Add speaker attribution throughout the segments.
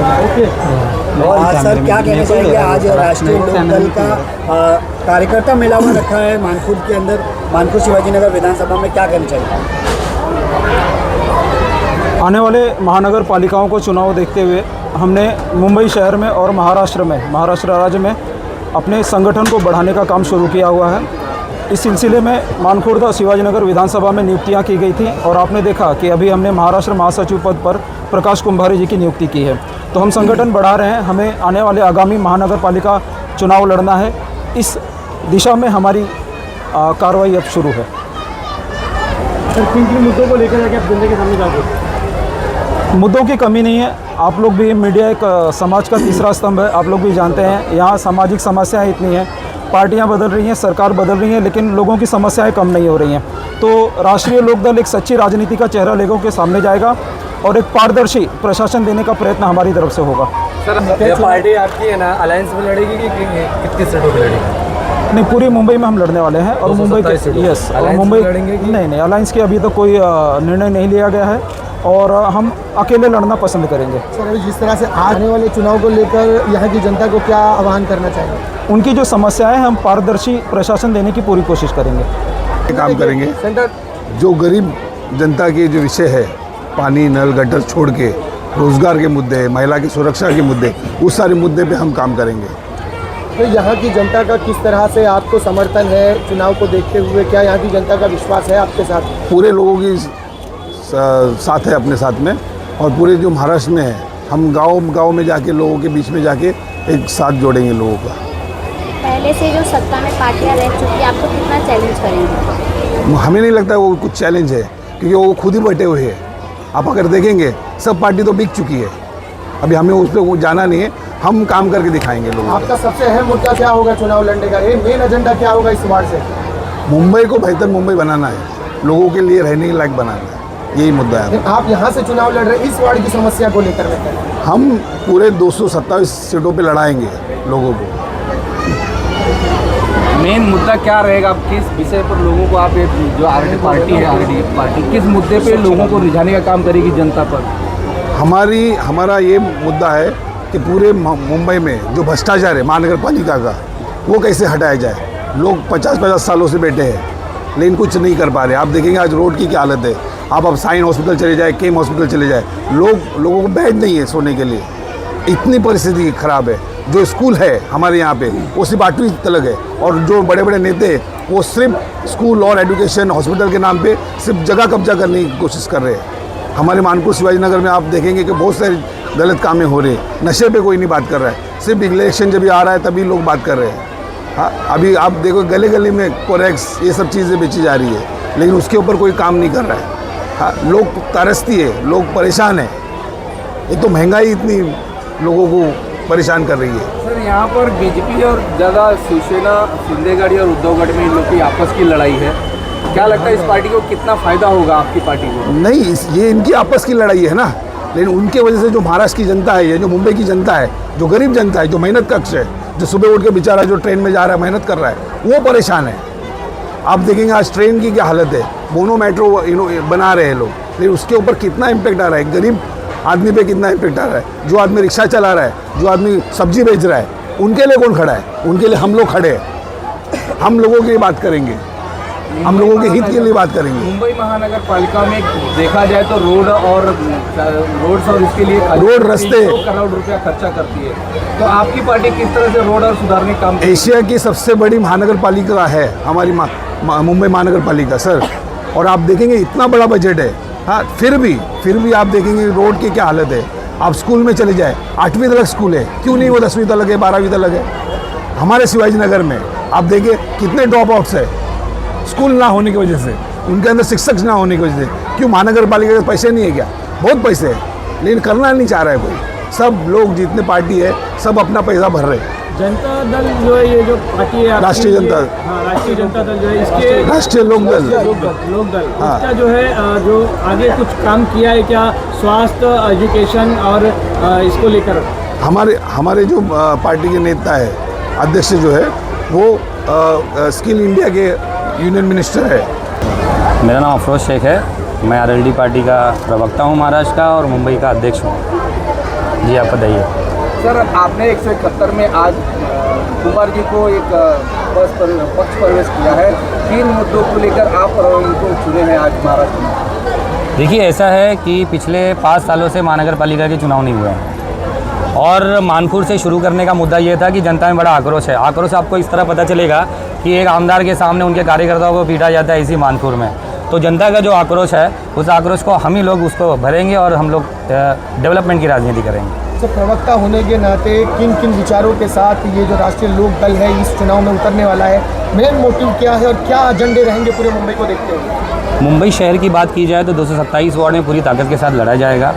Speaker 1: और सर क्या कहना चाहिए, आज राष्ट्रीय लोकदल का कार्यकर्ता मेला हुआ रखा है मानखुर्द के अंदर, मानखुर्द शिवाजीनगर विधानसभा में, क्या कहना चाहिए?
Speaker 2: आने वाले महानगर पालिकाओं को चुनाव देखते हुए हमने मुंबई शहर में और महाराष्ट्र राज्य में अपने संगठन को बढ़ाने का काम शुरू किया हुआ है। इस सिलसिले में मानखुर्द शिवाजीनगर विधानसभा में नियुक्तियां की गई थी और आपने देखा कि अभी हमने महाराष्ट्र महासचिव पद पर प्रकाश कुंभारे जी की नियुक्ति की है। तो हम संगठन बढ़ा रहे हैं, हमें आने वाले आगामी महानगर पालिका चुनाव लड़ना है। इस दिशा में हमारी कार्रवाई अब शुरू है।
Speaker 3: सर किन किन मुद्दों को लेकर जाके आप जनता के सामने जाओगे?
Speaker 2: मुद्दों की कमी नहीं है। आप लोग भी, मीडिया एक समाज का तीसरा स्तंभ है, आप लोग भी जानते हैं यहाँ सामाजिक समस्याएं इतनी हैं, पार्टियां बदल रही हैं, सरकार बदल रही है, लेकिन लोगों की समस्याएं कम नहीं हो रही हैं। तो राष्ट्रीय लोकदल एक सच्ची राजनीति का चेहरा लोगों के सामने जाएगा और एक पारदर्शी प्रशासन देने का प्रयत्न हमारी तरफ से होगा।
Speaker 3: सर ये पार्टी आपकी है ना, अलायंस में लड़ेगी कि कितनी सीटों पर लड़ेगी?
Speaker 2: नहीं, पूरी मुंबई में हम लड़ने वाले हैं और मुंबई के यस और मुंबई नहीं अलायंस की अभी तक कोई निर्णय नहीं लिया गया है और हम अकेले लड़ना पसंद करेंगे।
Speaker 4: सर अभी जिस तरह से आने वाले चुनाव को लेकर यहाँ की जनता को क्या आह्वान करना चाहिए?
Speaker 2: उनकी जो समस्याएं हैं, हम पारदर्शी प्रशासन देने की पूरी कोशिश करेंगे।
Speaker 5: काम करेंगे। जो गरीब जनता के जो विषय है, पानी, नल, गटर छोड़ के रोजगार के मुद्दे, महिला की सुरक्षा के मुद्दे, उस सारे मुद्दे पे हम काम करेंगे।
Speaker 4: तो यहाँ की जनता का किस तरह से आपको समर्थन है चुनाव को देखते हुए? क्या यहाँ की जनता का विश्वास है आपके साथ?
Speaker 5: पूरे लोगों की साथ है अपने साथ में, और पूरे जो महाराष्ट्र में है, हम गांव में जाके लोगों के बीच में जाके एक साथ जोड़ेंगे लोगों का।
Speaker 6: पहले से जो सत्ता में पार्टियां रह चुकी है, आपको कितना चैलेंज करेंगे?
Speaker 5: हमें नहीं लगता वो कुछ चैलेंज है, क्योंकि वो खुद ही बैठे हुए हैं। आप अगर देखेंगे सब पार्टी तो बिक चुकी है, अभी हमें उस पर वो जाना नहीं है, हम काम करके दिखाएंगे लोगों को।
Speaker 4: आपका सबसे अहम मुद्दा क्या होगा चुनाव लड़ने का? ये मेन एजेंडा क्या होगा इस वार्ड से?
Speaker 5: मुंबई को बेहतर मुंबई बनाना है, लोगों के लिए रहने के लायक बनाना है, यही मुद्दा है।
Speaker 4: आप यहाँ से चुनाव लड़ रहे हैं, इस वार्ड की समस्या को लेकर
Speaker 5: हम पूरे 227 सीटों पे लड़ाएंगे लोगों को।
Speaker 3: मेन मुद्दा क्या रहेगा? आप किस विषय पर लोगों को, आप जो आरडी पार्टी किस मुद्दे पे लोगों को रिझाने का काम करेगी जनता पर?
Speaker 5: हमारा ये मुद्दा है कि पूरे मुंबई में जो भ्रष्टाचार है महानगर पालिका का, वो कैसे हटाया जाए। लोग 50-50 सालों से बैठे हैं लेकिन कुछ नहीं कर पा रहे। आप देखेंगे आज रोड की क्या हालत है। आप अब साइन हॉस्पिटल चले जाए, केम हॉस्पिटल चले जाए, लोगों को बेड नहीं है सोने के लिए, इतनी परिस्थिति खराब है। जो स्कूल है हमारे यहाँ पे वो सिर्फ 8वीं तक है, और जो बड़े बड़े नेता हैं वो सिर्फ स्कूल और एजुकेशन हॉस्पिटल के नाम पे सिर्फ जगह कब्जा करने की कोशिश कर रहे हैं। हमारे मानखुर्द शिवाजीनगर में आप देखेंगे कि बहुत सारे गलत कामें हो रहे हैं। नशे पे कोई नहीं बात कर रहा है, सिर्फ इलेक्शन जब भी आ रहा है तभी लोग बात कर रहे हैं। हाँ, अभी आप देखो गली गली में कोरेक्स ये सब चीज़ें बेची जा रही है, लेकिन उसके ऊपर कोई काम नहीं कर रहा है। हाँ, लोग तरसती है, लोग परेशान हैं। एक तो महंगाई इतनी लोगों को परेशान कर रही है।
Speaker 3: सर यहाँ पर बीजेपी और ज़्यादा शिवसेना, शिंदेगढ़ और उद्धवगढ़ में इन लोग की आपस की लड़ाई है। क्या लगता है इस पार्टी को कितना फ़ायदा होगा आपकी पार्टी को?
Speaker 5: नहीं, ये इनकी आपस की लड़ाई है ना, लेकिन उनके वजह से जो महाराष्ट्र की जनता है, ये जो मुंबई की जनता है, जो गरीब जनता है, जो मेहनत कक्ष है, जो सुबह उठ के बेचारा जो ट्रेन में जा रहा है, मेहनत कर रहा है, वो परेशान है। आप देखेंगे आज ट्रेन की क्या हालत है, मोनो मेट्रो बना रहे हैं लोग, लेकिन उसके ऊपर कितना इम्पैक्ट आ रहा है, गरीब आदमी पे कितना इम्पैक्ट आ रहा है। जो आदमी रिक्शा चला रहा है, जो आदमी सब्जी बेच रहा है, उनके लिए कौन खड़ा है? उनके लिए हम लोग खड़े हैं। हम लोगों की बात करेंगे, हम लोगों के हित के लिए बात करेंगे।
Speaker 3: मुंबई महानगर पालिका में देखा जाए तो रोड और इसके लिए
Speaker 5: रोड रास्ते
Speaker 3: करोड़ रुपया खर्चा करती है, तो आपकी पार्टी किस तरह से रोड और सुधारने काम?
Speaker 5: एशिया की सबसे बड़ी महानगर पालिका है हमारी मुंबई महानगर पालिका सर, और आप देखेंगे इतना बड़ा बजट है। हाँ, फिर भी आप देखेंगे रोड की क्या हालत है। आप स्कूल में चले जाए, 8वीं तक स्कूल है, क्यों नहीं वो 10वीं तक है, 12वीं तक है। हमारे शिवाजीनगर में आप देखिए कितने ड्रॉप आउट्स है स्कूल ना होने की वजह से, उनके अंदर शिक्षक ना होने की वजह से। क्यों? महानगर पालिका के पैसे नहीं है क्या? बहुत पैसे है, लेकिन करना नहीं चाह रहा है कोई। सब लोग जितने पार्टी है सब अपना पैसा भर रहे हैं।
Speaker 3: जनता दल जो है, ये जो पार्टी है
Speaker 5: राष्ट्रीय जनता,
Speaker 3: हाँ, राष्ट्रीय जनता दल जो है, इसके
Speaker 5: राष्ट्रीय लोकदल,
Speaker 3: लोकदल
Speaker 5: हाँ।
Speaker 3: इसका जो है जो आगे कुछ काम किया है क्या, स्वास्थ्य, एजुकेशन और इसको लेकर?
Speaker 5: हमारे जो पार्टी के नेता है, अध्यक्ष जो है वो स्किल इंडिया के यूनियन मिनिस्टर है।
Speaker 7: मेरा नाम अफरोज़ शेख है, मैं आरएलडी पार्टी का प्रवक्ता हूँ महाराष्ट्र का और मुंबई का अध्यक्ष हूँ। जी आप बताइए।
Speaker 3: सर आपने 171 में आज कुमार जी को एक पक्ष प्रवेश किया है। 3 मुद्दों को लेकर आप उनको चुने हैं आज महाराष्ट्र में।
Speaker 7: देखिए ऐसा है कि पिछले 5 सालों से महानगर पालिका के चुनाव नहीं हुए हैं और मानपुर से शुरू करने का मुद्दा ये था कि जनता में बड़ा आक्रोश है। आक्रोश आपको इस तरह पता चलेगा कि एक आमदार के सामने उनके कार्यकर्ताओं को पीटा जाता है इसी मानपुर में। तो जनता का जो आक्रोश है उस आक्रोश को हम ही लोग उसको भरेंगे और हम लोग डेवलपमेंट की राजनीति करेंगे।
Speaker 4: तो प्रवक्ता होने के नाते किन किन विचारों के साथ ये जो राष्ट्रीय लोक दल है इस चुनाव में उतरने वाला है, मेन मोटिव क्या है और क्या एजेंडे रहेंगे पूरे मुंबई को देखते हुए?
Speaker 7: मुंबई शहर की बात की जाए तो 227 वार्ड में पूरी ताकत के साथ लड़ा जाएगा।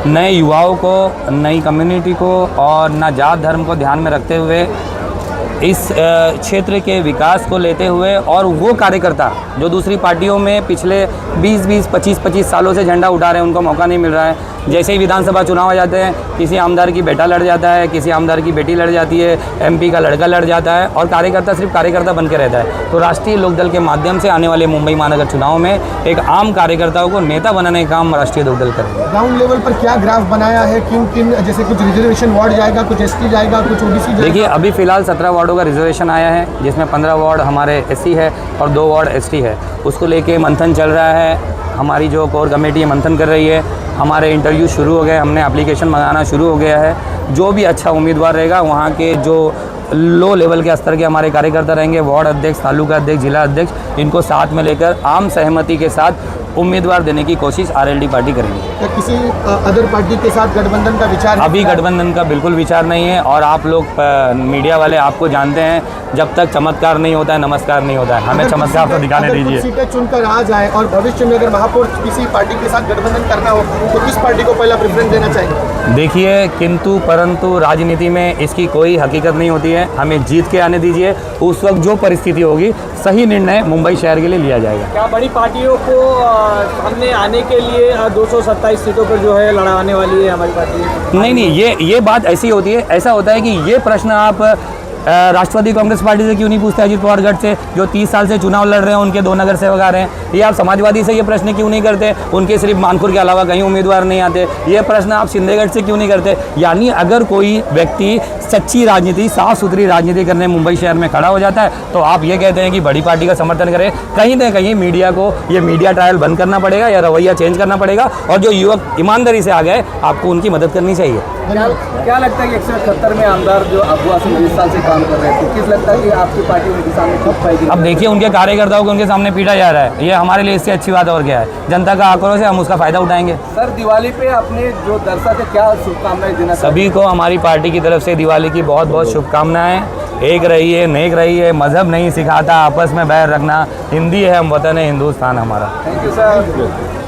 Speaker 7: नए युवाओं को, नई कम्युनिटी को और ना जात धर्म को ध्यान में रखते हुए इस क्षेत्र के विकास को लेते हुए और वो कार्यकर्ता जो दूसरी पार्टियों में पिछले 20-20, 25-25 सालों से झंडा उठा रहे हैं उनको मौका नहीं मिल रहा है। जैसे ही विधानसभा चुनाव आ जाते हैं किसी आमदार की बेटा लड़ जाता है, किसी आमदार की बेटी लड़ जाती है, एमपी का लड़का लड़ जाता है और कार्यकर्ता सिर्फ कार्यकर्ता बन के रहता है। तो राष्ट्रीय लोकदल के माध्यम से आने वाले मुंबई महानगर चुनाव में एक आम कार्यकर्ताओं को नेता बनाने का काम राष्ट्रीय लोकदल करेंगे।
Speaker 4: ग्राउंड लेवल पर क्या ग्राफ बनाया है, किन किन जैसे कुछ रिजर्वेशन वार्ड जाएगा, कुछ एसटी जाएगा, कुछ ओबीसी जाएगा?
Speaker 7: देखिए अभी फ़िलहाल 17 वार्डों का रिजर्वेशन आया है जिसमें 15 वार्ड हमारे एससी है और 2 वार्ड एसटी है। उसको लेके मंथन चल रहा है। हमारी जो कोर कमेटी मंथन कर रही है। हमारे इंटरव्यू शुरू हो गए, हमने एप्लीकेशन मंगाना शुरू हो गया है। जो भी अच्छा उम्मीदवार रहेगा वहाँ के जो लो लेवल के स्तर के हमारे कार्यकर्ता रहेंगे, वार्ड अध्यक्ष, तालुका अध्यक्ष, जिला अध्यक्ष, इनको साथ में लेकर आम सहमति के साथ उम्मीदवार देने की कोशिश आरएलडी पार्टी करेंगे।
Speaker 4: क्या किसी अदर पार्टी के साथ गठबंधन का विचार है?
Speaker 7: अभी गठबंधन का बिल्कुल विचार नहीं है और आप लोग मीडिया वाले आपको जानते हैं, जब तक चमत्कार नहीं होता है नमस्कार नहीं होता है। हमें चमत्कार तो दिखाने दीजिए।
Speaker 4: सीटें चुनकर आ जाए और भविष्य में अगर महापौर किसी पार्टी के साथ गठबंधन करना हो तो किस पार्टी को पहला प्रेफरेंस देना चाहिए?
Speaker 7: देखिए किंतु परंतु राजनीति में इसकी कोई हकीकत नहीं होती है। हमें जीत के आने दीजिए, उस वक्त जो परिस्थिति होगी सही निर्णय मुंबई शहर के लिए लिया जाएगा।
Speaker 8: क्या बड़ी पार्टियों को सामने आने के लिए 227 सीटों पर जो है लड़ाने वाली है हमारी पार्टी?
Speaker 7: नहीं, ये बात ऐसी होती है, ऐसा होता है कि ये प्रश्न आप राष्ट्रवादी कांग्रेस पार्टी से क्यों नहीं पूछते, अजीत पवार गढ़ से जो 30 साल से चुनाव लड़ रहे हैं, उनके 2 नगर सेवक आ रहे हैं? ये आप समाजवादी से ये प्रश्न क्यों नहीं करते, उनके सिर्फ मानपुर के अलावा कहीं उम्मीदवार नहीं आते? ये प्रश्न आप सिंधेगढ़ से क्यों नहीं करते? यानी अगर कोई व्यक्ति सच्ची राजनीति, साफ सुथरी राजनीति करने मुंबई शहर में खड़ा हो जाता है तो आप ये कहते हैं कि बड़ी पार्टी का समर्थन करें। कहीं ना कहीं मीडिया को ये मीडिया ट्रायल बंद करना पड़ेगा या रवैया चेंज करना पड़ेगा और जो युवक ईमानदारी से आ गए आपको उनकी मदद करनी चाहिए।
Speaker 3: क्या लगता है कि 171 में आमदार जो अगुआ से 20 साल से काम कर रहे हैं, तो किस लगता है कि आपकी पार्टी उनके सामने चुप पाएगी?
Speaker 7: अब देखिए उनके कार्यकर्ताओं को उनके सामने पीटा जा रहा है, ये हमारे लिए इससे अच्छी बात और क्या है? जनता का आक्रोश है, हम उसका फायदा उठाएंगे।
Speaker 3: सर दिवाली पे अपने जो दर्शक है क्या शुभकामनाएं देना?
Speaker 7: सभी को हमारी पार्टी की तरफ से दिवाली की बहुत बहुत शुभकामनाएं। एक रहिए, नेक रहिए। मजहब नहीं सिखाता आपस में बैर रखना। हिंदी है हम वतन है हिंदुस्तान हमारा।
Speaker 3: Thank you sir.